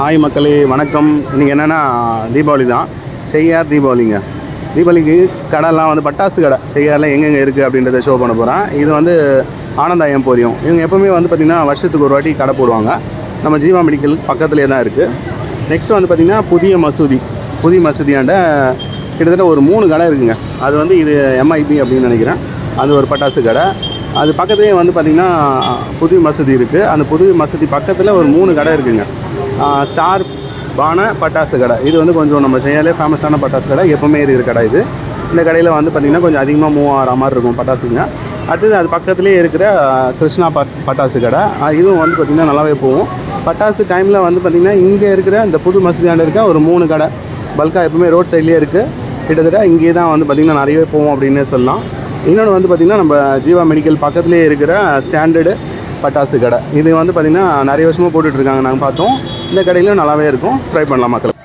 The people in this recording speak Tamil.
ஹாய் மக்களே, வணக்கம். இன்றைக்கி என்னென்னா தீபாவளி தான். செய்யார் தீபாவளிங்க. தீபாவளிக்கு கடைலாம் வந்து பட்டாசு கடை செய்யாரில் எங்கெங்கே இருக்குது அப்படின்றத ஷோ பண்ண போகிறேன். இது வந்து ஆனந்தா எம்போரியம். இவங்க எப்போவுமே வந்து பார்த்திங்கன்னா வருஷத்துக்கு ஒரு வாட்டி கடை போடுவாங்க. நம்ம ஜீவா மெடிக்கல் பக்கத்துலேயே தான் இருக்குது. நெக்ஸ்ட் வந்து பார்த்திங்கன்னா புதிய மசூதியாண்ட கிட்டத்தட்ட ஒரு 3 கடை இருக்குங்க. அது வந்து இது MIB அப்படின்னு நினைக்கிறேன். அது ஒரு பட்டாசு கடை. அது பக்கத்துலேயே வந்து பார்த்திங்கன்னா புதிய மசூதி இருக்குது. அந்த புதிய மசூதி பக்கத்தில் ஒரு 3 கடை இருக்குதுங்க. ஸ்டார் பான பட்டாசு கடை. இது வந்து கொஞ்சம் நம்ம செய்யாலே ஃபேமஸான பட்டாசு கடை, எப்போவுமே இருக்கிற கடை இது. இந்த கடையில் வந்து பார்த்திங்கன்னா கொஞ்சம் அதிகமாக மூவ் ஆகிற மாதிரி இருக்கும் பட்டாசுங்க. அடுத்தது அது பக்கத்துலேயே இருக்கிற கிருஷ்ணா பட்டாசு கடை. இதுவும் வந்து பார்த்திங்கன்னா நல்லாவே போகும். பட்டாசு டைமில் வந்து பார்த்திங்கன்னா இங்கே இருக்கிற இந்த புது மசூதியாண்ட இருக்க ஒரு 3 கடை பல்காக எப்போவுமே ரோட் சைட்லேயே இருக்குது. கிட்டத்தட்ட இங்கே தான் வந்து பார்த்திங்கன்னா நிறையவே போவோம் அப்படின்னே சொல்லலாம். இன்னொன்று வந்து பார்த்திங்கன்னா நம்ம ஜீவா மெடிக்கல் பக்கத்துலேயே இருக்கிற ஸ்டாண்டர்டு பட்டாசு கடை. இது வந்து பார்த்திங்கன்னா நிறைய வருஷமாக போட்டுட்ருக்காங்க. நாங்கள் பார்த்தோம். இந்த கடையிலும் நல்லாவே இருக்கும். ட்ரை பண்ணலாம் மக்கள்.